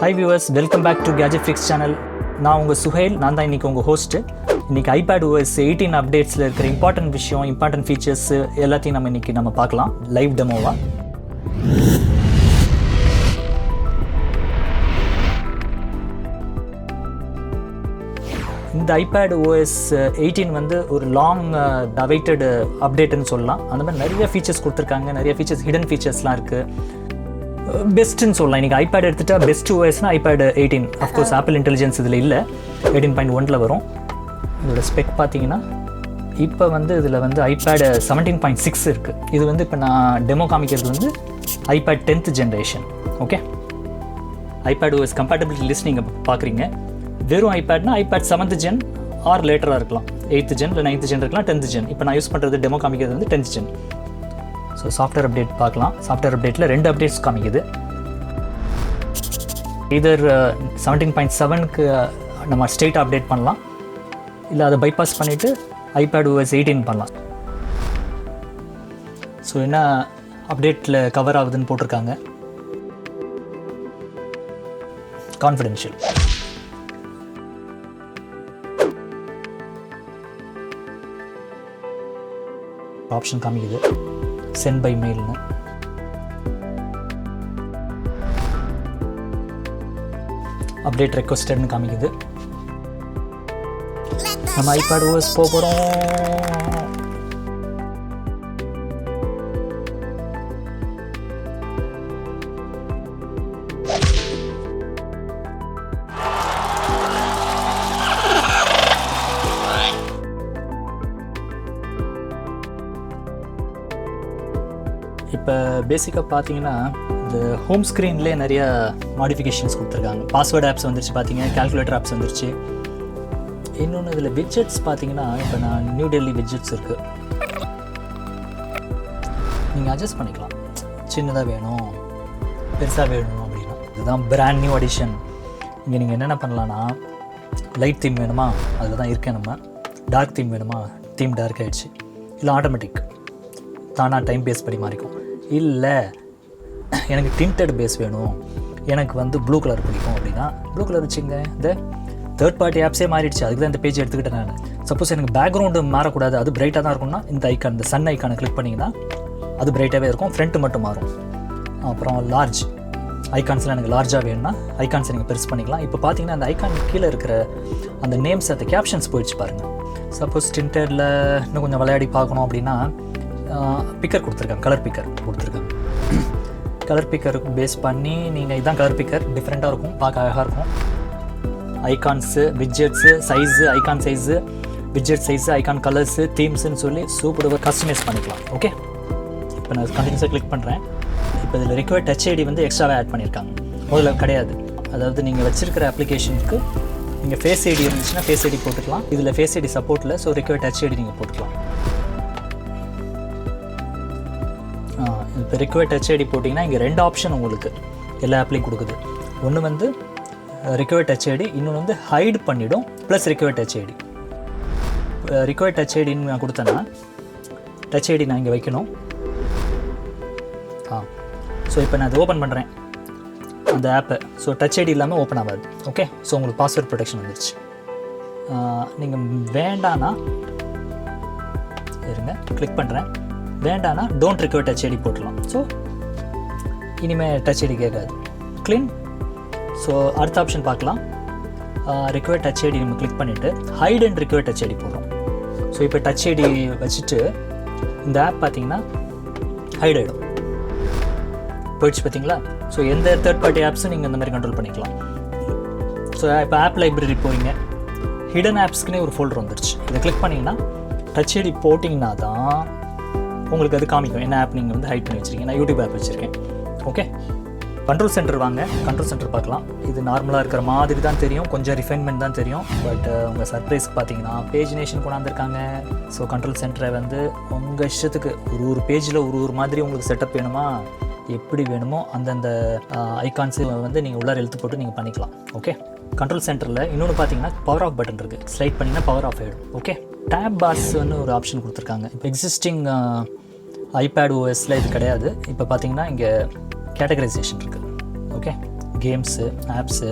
Hi viewers, welcome back to Gadget Fix channel. நான் உங்கள் சுஹேல், நான் தான் இன்றைக்கி உங்கள் ஹோஸ்ட்டு. இன்றைக்கி iPadOS 18 அப்டேட்ஸில் இருக்கிற இம்பார்ட்டன்ட் ஃபீச்சர்ஸ் எல்லாத்தையும் நம்ம பார்க்கலாம் லைவ் டெமோவாக. இந்த iPadOS 18 வந்து ஒரு லாங் அவைட்டட் அப்டேட்டுன்னு சொல்லலாம். அந்த மாதிரி நிறைய ஃபீச்சர்ஸ் கொடுத்துருக்காங்க, நிறைய ஃபீச்சர்ஸ் ஹிடன் ஃபீச்சர்ஸ்லாம் இருக்குது. பெஸ்ட்டுன்னு சொல்லலாம். இன்றைக்கி ஐபேட் எடுத்துகிட்டா பெஸ்ட் ஓஎஸ்னா iPad 18. அஃப்கோர்ஸ் ஆப்பிள் இன்டெலிஜென்ஸ் இதில் இல்லை, 18.1 வரும். இதோட ஸ்பெக் பார்த்தீங்கன்னா இப்போ வந்து இதில் வந்து iPad 17.6 இருக்குது. இது வந்து இப்போ நான் டெமோ காமிக்கிறது வந்து iPad 10th generation. Okay, iPadOS compatibility list நீங்கள் பார்க்குறீங்க. வெறும் iPadனா iPad 7th ஜென் ஆர் லேட்டராக இருக்கலாம், 8th ஜென் இல்லை 9th ஜென் இருக்கலாம், 10th ஜென். இப்போ நான் யூஸ் பண்ணுறது டெமோ காமிக்கிறது வந்து 10th gen. So software update பார்க்கலாம். சாஃப்ட்வேர் அப்டேட்டில் 2 அப்டேட்ஸ் காமிக்குது. இதர் 17.7க்கு நம்ம ஸ்டேட் அப்டேட் பண்ணலாம், இல்லை அதை பைபாஸ் பண்ணிவிட்டு iPadOS 18 பண்ணலாம். ஸோ என்ன அப்டேட்டில் கவர் ஆகுதுன்னு போட்டிருக்காங்க. கான்ஃபிடென்ஷியல். ஆப்ஷன் காமிக்குது சென்ட் பை மெயில்னு. அப்டேட் ரெக்வஸ்டட்னு காமிக்குது. நம்ம iPadOS போகிறோம். இப்போ பேசிக்காக பார்த்தீங்கன்னா இந்த ஹோம் ஸ்க்ரீன்லேயே நிறைய மாடிஃபிகேஷன்ஸ் கொடுத்துருக்காங்க. பாஸ்வேர்டு ஆப்ஸ் வந்துருச்சு, பார்த்தீங்க கால்குலேட்டர் ஆப்ஸ் வந்துருச்சு. இன்னொன்று இதில் விட்ஜெட்ஸ் பார்த்தீங்கன்னா இப்போ நான் நியூ டெல்லி விட்ஜெட்ஸ் இருக்குது, நீங்கள் அட்ஜஸ்ட் பண்ணிக்கலாம். சின்னதாக வேணும், பெருசாக வேணும் அப்படின்னா. இதுதான் பிராண்ட் நியூ அடிஷன். இங்கே நீங்கள் என்னென்ன பண்ணலான்னா, லைட் தீம் வேணுமா அதில் தான் இருக்கேன். நம்ம டார்க் தீம் வேணுமா, தீம் டார்க் ஆகிடுச்சு. இல்லை ஆட்டோமேட்டிக் தானாக டைம் பேஸ் படி மாறிக்கும். இல்லை எனக்கு டிண்டட் பேஸ் வேணும், எனக்கு வந்து ப்ளூ கலர் பிடிக்கும் அப்படின்னா ப்ளூ கலர் வச்சுங்க. இந்த தேர்ட் பார்ட்டி ஆப்ஸே மாறிடுச்சு, அதுக்கு தான் இந்த பேஜ் எடுத்துக்கிட்டேன் நான். சப்போஸ் எனக்கு பேக்ரவுண்டு மாறக்கூடாது, அது பிரைட்டாக தான் இருக்கும்னா இந்த ஐக்கான், இந்த சன் ஐக்கானை கிளிக் பண்ணிங்கன்னா அது பிரைட்டாகவே இருக்கும், ஃப்ரண்ட்டு மட்டும் மாறும். அப்புறம் லார்ஜ் ஐக்கான்ஸ்லாம் எனக்கு லார்ஜாக வேணும்னா ஐக்கான்ஸை நீங்கள் பெருசு பண்ணிக்கலாம். இப்போ பார்த்தீங்கன்னா அந்த ஐக்கான் கீழே இருக்கிற அந்த நேம்ஸ், அந்த கேப்ஷன்ஸ் போயிடுச்சு பாருங்கள். சப்போஸ் டிண்டடில் இன்னும் கொஞ்சம் விளையாடி பார்க்கணும் அப்படின்னா பிக்கர் கொடுத்துருக்காங்க, கலர் பிக்கர் கொடுத்துருக்காங்க. கலர் பிக்கர் பேஸ் பண்ணி நீங்கள் இதுதான் கலர் பிக்கர், டிஃப்ரெண்ட்டாக இருக்கும், பார்க்க அழகாக இருக்கும். Icons, widgets, size, icon size, widget size, icon colours, தீம்ஸுன்னு சொல்லி சூப்பராக கஸ்டமைஸ் பண்ணிக்கலாம். ஓகே, இப்போ நான் கண்டினியூஸாக கிளிக் பண்ணுறேன். இப்போ இதில் ரிக்வயர்ட் டச் ஐடி வந்து எக்ஸ்ட்ராவே ஆட் பண்ணியிருக்காங்க, முதல்ல கிடையாது. அதாவது நீங்கள் வச்சுருக்கிற அப்ளிகேஷனுக்கு நீங்கள் ஃபேஸ் ஐடி இருந்துச்சுன்னா ஃபேஸ் ஐடி போட்டுக்கலாம். இதில் ஃபேஸ் ஐடி சப்போர்ட்டில், ஸோ ரிக்வயர்ட் டச் ஐடி நீங்கள் போட்டுக்கலாம். இப்போ ரிக்வயர்ட் டச் ஐடி போட்டிங்கன்னா இங்கே 2 ஆப்ஷன் உங்களுக்கு எல்லா ஆப்லேயும் கொடுக்குது. ஒன்று வந்து ரிக்வயர்ட் டச் ஐடி, இன்னொன்று வந்து ஹைட் பண்ணிவிடும் plus required touch ID. Required touch ஐடின்னு நான் கொடுத்தேன்னா டச் ஐடி நான் இங்கே வைக்கணும். ஸோ இப்போ நான் அதை ஓப்பன் பண்ணுறேன் அந்த ஆப்பை. ஸோ டச் ஐடி இல்லாமல் ஓப்பன் ஆகாது. ஓகே, ஸோ உங்களுக்கு பாஸ்வேர்ட் ப்ரொடெக்ஷன் வந்துடுச்சு. நீங்கள் வேண்டானா இருங்க, கிளிக் பண்ணுறேன். வேண்டானா டோன்ட் ரிக்வயர் டச் ஐடி போட்டுடலாம். ஸோ இனிமேல் டச் ஐடி கேட்காது, க்ளீன். ஸோ அடுத்த ஆப்ஷன் பார்க்கலாம். ரிக்வயர் டச் ஐடி நம்ம கிளிக் பண்ணிவிட்டு hide and require touch ID போடுறோம். ஸோ இப்போ டச் ஐடி வச்சுட்டு இந்த ஆப் பார்த்தீங்கன்னா ஹைட் ஆகிடும், போயிடுச்சு பார்த்தீங்களா. ஸோ எந்த தேர்ட் பார்ட்டி ஆப்ஸும் நீங்கள் இந்த மாதிரி கண்ட்ரோல் பண்ணிக்கலாம். ஸோ இப்போ ஆப் லைப்ரரி போகிறீங்க, ஹிடன் ஆப்ஸ்க்குனே ஒரு ஃபோல்டர் வந்துருச்சு. இதை கிளிக் பண்ணிங்கன்னா டச் ஐடி போட்டிங்கன்னா தான் உங்களுக்கு அது காமிக்கும் என்ன ஆப் நீங்கள் வந்து ஹைட் பண்ணி வச்சுருக்கீங்க. நான் யூடியூப் ஆப் வச்சுருக்கேன். ஓகே, கண்ட்ரோல் சென்டர் வாங்க, கண்ட்ரோல் சென்டர் பார்க்கலாம். இது நார்மலாக இருக்கிற மாதிரி தான் தெரியும், கொஞ்சம் ரிஃபைன்மெண்ட் தான் தெரியும். பட் உங்கள் சர்ப்ரைஸ்க்கு பார்த்தீங்கன்னா பேஜினேஷன் கொண்டாந்துருக்காங்க. ஸோ கண்ட்ரோல் சென்டரை வந்து உங்கள் இஷ்டத்துக்கு ஒரு பேஜில் ஒரு மாதிரி உங்களுக்கு செட்டப் வேணுமா, எப்படி வேணுமோ அந்தந்த ஐகான்ஸு வந்து நீங்கள் உள்ளார எழுத்து போட்டு நீங்கள் பண்ணிக்கலாம். ஓகே, கண்ட்ரோல் சென்டரில் இன்னொன்று பார்த்தீங்கன்னா பவர் ஆஃப் பட்டன் இருக்குது, ஸ்லைட் பண்ணிங்கன்னா பவர் ஆஃப் ஆகிடும். ஓகே, டேப் பாஸ்ன்னு ஒரு ஆப்ஷன் கொடுத்துருக்காங்க. இப்போ எக்ஸிஸ்டிங் iPadOSல இது கிடையாது. இப்போ பார்த்தீங்கன்னா இங்கே கேட்டகரைசேஷன் இருக்குது. Okay, games, apps.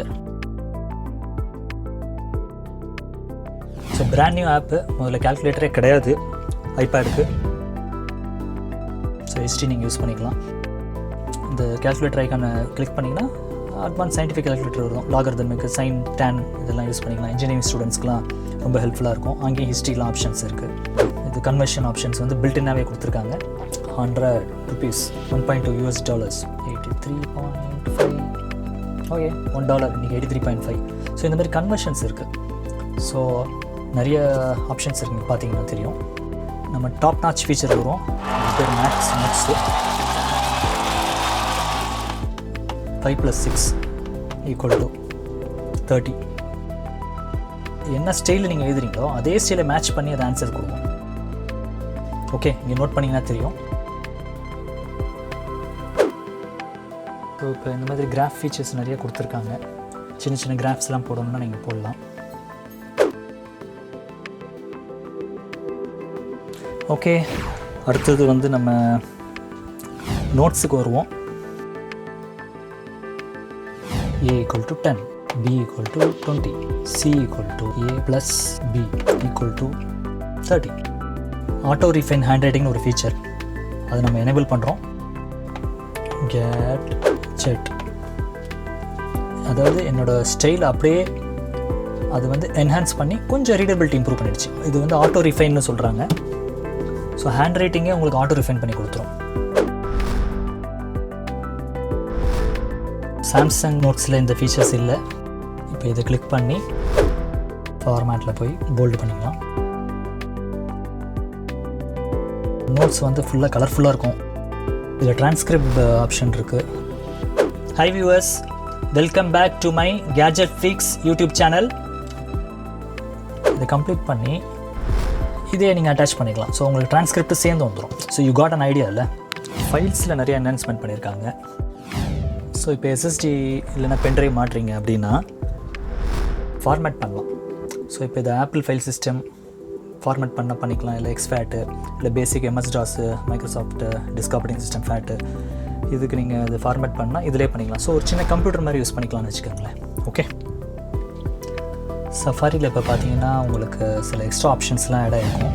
So brand new app. முதல்ல கால்குலேட்டரே கிடையாது ஐபேடுக்கு. ஸோ ஹிஸ்ட்ரி நீங்கள் யூஸ் பண்ணிக்கலாம். இந்த கால்குலேட்டர் ஐக்கானை கிளிக் பண்ணிங்கன்னா அட்வான்ஸ் சயின்டிஃபிக் கால்குலேட்டர் வரும். லாகரிதமிக்கு, சைன், டேன் இதெல்லாம் யூஸ் பண்ணிக்கலாம். இன்ஜினியரிங் ஸ்டூடெண்ட்ஸ்க்குலாம் ரொம்ப ஹெல்ப்ஃபுல்லாக இருக்கும். அங்கேயும் ஹிஸ்ட்ரிலாம் ஆப்ஷன்ஸ் இருக்குது. இது கன்வர்ஷன் ஆப்ஷன்ஸ் வந்து பில்டின்னாகவே கொடுத்துருக்காங்க. $100 $1.2 US, $83.5. ஓகே, $1 இன்றைக்கி 83.5. ஸோ இந்த மாதிரி கன்வர்ஷன்ஸ் இருக்குது. ஸோ நிறைய ஆப்ஷன்ஸ் இருக்குது, பார்த்தீங்கன்னா தெரியும். நம்ம டாப் நாச் ஃபீச்சர் வரும். அது பேர் மேக்ஸ் நோட்ஸு. 5 + 6 = 30. என்ன ஸ்டைலில் நீங்கள் எழுதுறீங்களோ அதே ஸ்டைலை மேட்ச் பண்ணி அது ஆன்சர் கொடுக்கும். ஓகே, நீங்கள் நோட் பண்ணிங்கன்னா தெரியும். ஸோ இப்போ இந்த மாதிரி கிராஃப் ஃபீச்சர்ஸ் நிறைய கொடுத்துருக்காங்க. சின்ன சின்ன கிராஃப்ஸ்லாம் போடணும்னா நீங்கள் போடலாம். ஓகே, அடுத்தது வந்து நம்ம நோட்ஸுக்கு வருவோம். A = 10, B = 20, C = A + B = 30. Auto refine hand ரைட்டிங்னு ஒரு ஃபீச்சர், அதை நம்ம எனேபிள் பண்ணுறோம். Gadget, அதாவது என்னோடய ஸ்டைல் அப்படியே அது வந்து என்ஹான்ஸ் பண்ணி கொஞ்சம் ரீடபிலிட்டி இம்ப்ரூவ் பண்ணிடுச்சு. இது வந்து ஆட்டோ ரீஃபைன்னு சொல்கிறாங்க. ஸோ ஹேண்ட் ரைட்டிங்கே உங்களுக்கு ஆட்டோ ரிஃபைன் பண்ணி கொடுத்துரும். சாம்சங் நோட்ஸில் இந்த ஃபீச்சர்ஸ் இல்லை. இப்போ இதை கிளிக் பண்ணி ஃபார்மேட்டில் போய் போல்டு பண்ணிக்கலாம். நோட்ஸ் வந்து ஃபுல்லாக கலர்ஃபுல்லாக இருக்கும். இதில் டிரான்ஸ்கிரிப்ட் ஆப்ஷன் இருக்குது. Hi viewers, welcome back to my Gadget Freaks YouTube channel. இதை கம்ப்ளீட் பண்ணி இதே நீங்கள் அட்டாச் பண்ணிக்கலாம். ஸோ உங்களுக்கு டிரான்ஸ்கிரிப்ட் சேர்ந்து வந்துடும். So you got an idea இல்லை. ஃபைல்ஸில் நிறைய என்ஹான்ஸ்மெண்ட் பண்ணியிருக்காங்க. ஸோ இப்போ எஸ்எஸ்டி இல்லைனா பென்ட்ரைவ் மாட்டுறீங்க அப்படின்னா ஃபார்மேட் பண்ணலாம். ஸோ இப்போ இது ஆப்பிள் ஃபைல் சிஸ்டம் ஃபார்மேட் பண்ணிக்கலாம். இல்லை எக்ஸ்ஃபேட்டு, இல்லை பேசிக் MS-DOS, Microsoft disk operating system fat, இதுக்கு நீங்கள் இது ஃபார்மேட் பண்ணால் இதிலே பண்ணிக்கலாம். ஸோ ஒரு சின்ன கம்ப்யூட்டர் மாதிரி யூஸ் பண்ணிக்கலாம்னு வச்சுக்கோங்களேன். ஓகே, சஃபாரியில் இப்போ பார்த்தீங்கன்னா உங்களுக்கு சில எக்ஸ்ட்ரா ஆப்ஷன்ஸ்லாம் ஆட் ஆகிருக்கும்.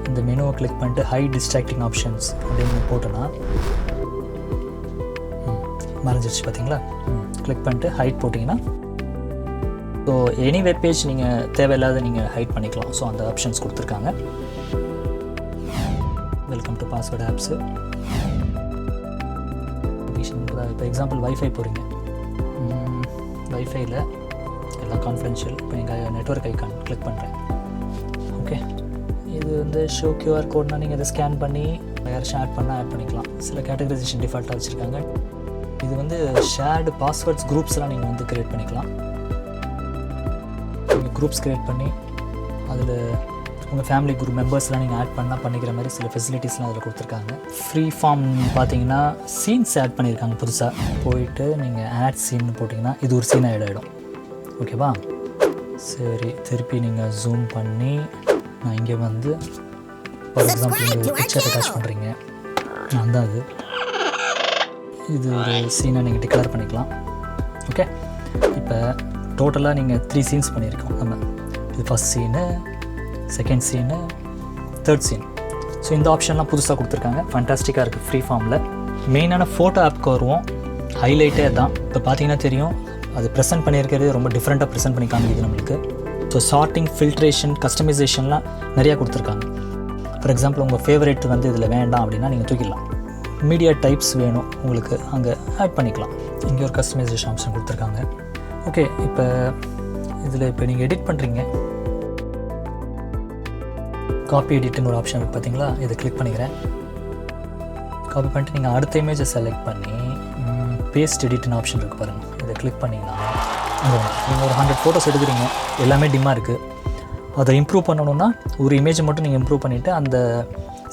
இந்த மெனுவை கிளிக் பண்ணிட்டு ஹை டிஸ்ட்ராக்டிங் ஆப்ஷன்ஸ் அப்படின்னு போட்டோன்னா மறைஞ்சிருச்சு பார்த்தீங்களா. கிளிக் பண்ணிட்டு ஹைட் போட்டிங்கன்னா ஸோ எனி வெப் பேஜ் நீங்கள் தேவையில்லாத நீங்கள் ஹைட் பண்ணிக்கலாம். ஸோ அந்த ஆப்ஷன்ஸ் கொடுத்துருக்காங்க. Welcome to password apps. இப்போ எக்ஸாம்பிள் வைஃபை போகிறீங்க. வைஃபையில் எல்லாம் கான்ஃபிடென்ஷியல். இப்போ எங்கள் நெட்வொர்க் ஐக்கான் கிளிக் பண்ணுறேன். ஓகே, இது வந்து ஷோ QR கோட்னால் நீங்கள் அதை ஸ்கேன் பண்ணி யாரும் ஆட் பண்ணால் ஆட் பண்ணிக்கலாம். சில கேட்டகரைசேஷன் டிஃபால்ட்டாக வச்சுருக்காங்க. இது வந்து ஷேர்டு பாஸ்வேர்ட்ஸ் குரூப்ஸ்லாம் நீங்கள் வந்து க்ரியேட் பண்ணிக்கலாம். நீங்கள் குரூப்ஸ் க்ரியேட் பண்ணி அதில் உங்கள் ஃபேமிலி குரூப் மெம்பர்ஸ்லாம் நீங்கள் ஆட் பண்ணால் பண்ணிக்கிற மாதிரி சில ஃபெசிலிட்டிஸ்லாம் அதில் கொடுத்துருக்காங்க. ஃப்ரீஃபார்ம் பார்த்தீங்கன்னா சீன்ஸ் ஆட் பண்ணியிருக்காங்க புதுசாக. போயிட்டு நீங்கள் ஆட் சீன் போட்டிங்கன்னா இது ஒரு சீன் ஆட் ஆகிடும். ஓகேவா? சரி, திருப்பி நீங்கள் ஜூம் பண்ணி நான் இங்கே வந்து ஃபார் எக்ஸாம்பிள் இங்கே ஒரு பிக்சர் அட்டாச் பண்ணுறீங்க. நான் தான் இது ஒரு சீனை நீங்கள் டிக்ளேர் பண்ணிக்கலாம். ஓகே, இப்போ டோட்டலாக நீங்கள் 3 சீன்ஸ் பண்ணியிருக்கோம் நம்ம. இது first scene, second scene, third scene. So இந்த ஆப்ஷன்லாம் புதுசாக கொடுத்துருக்காங்க. ஃபேண்டாஸ்டிக்காக இருக்குது ஃப்ரீஃபார்மில். மெயினான ஃபோட்டோ ஆப்க்கு வருவோம். ஹைலைட்டே தான். இப்போ பார்த்தீங்கன்னா தெரியும், அது ப்ரெசென்ட் பண்ணியிருக்கிறது ரொம்ப டிஃப்ரெண்ட்டாக ப்ரெசென்ட் பண்ணி காமிக்குது நம்மளுக்கு. ஸோ சார்ட்டிங், ஃபில்ட்ரேஷன், கஸ்டமைசேஷன்லாம் நிறையா கொடுத்துருக்காங்க. ஃபார் எக்ஸாம்பிள் உங்கள் ஃபேவரேட் வந்து இதில் வேண்டாம் அப்படின்னா நீங்கள் தூக்கிடலாம். மீடியா டைப்ஸ் வேணும் உங்களுக்கு, அங்கே ஆட் பண்ணிக்கலாம். இங்கே ஒரு கஸ்டமைசேஷன் ஆப்ஷன் கொடுத்துருக்காங்க. ஓகே, இப்போ இதில் இப்போ நீங்கள் எடிட் பண்ணுறீங்க. காப்பி எடிட்னு ஒரு ஆப்ஷன் இருக்குது பார்த்தீங்களா. இதை கிளிக் பண்ணிக்கிறேன். காப்பி பண்ணிட்டு நீங்கள் அடுத்த இமேஜை செலக்ட் பண்ணி பேஸ்ட் எடிட்னு ஆப்ஷன் இருக்குது பாருங்கள். இதை கிளிக் பண்ணிங்கன்னா நீங்கள் ஒரு 100 ஃபோட்டோஸ் எடுக்கிறீங்க, எல்லாமே டிம்மாக இருக்குது. அதை இம்ப்ரூவ் பண்ணணுன்னா ஒரு இமேஜை மட்டும் நீங்கள் இம்ப்ரூவ் பண்ணிவிட்டு அந்த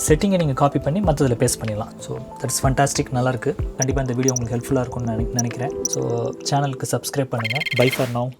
செட்டிங்கை நீங்கள் காப்பி பண்ணி மற்றதில் பேஸ்ட் பண்ணிடலாம். ஸோ தட்ஸ் ஃபண்டாஸ்டிக், நல்லாயிருக்கு. கண்டிப்பாக இந்த வீடியோ உங்களுக்கு ஹெல்ப்ஃபுல்லாக இருக்கும்னு நினைக்கிறேன். ஸோ சேனலுக்கு சப்ஸ்கிரைப் பண்ணுங்கள். Bye for now.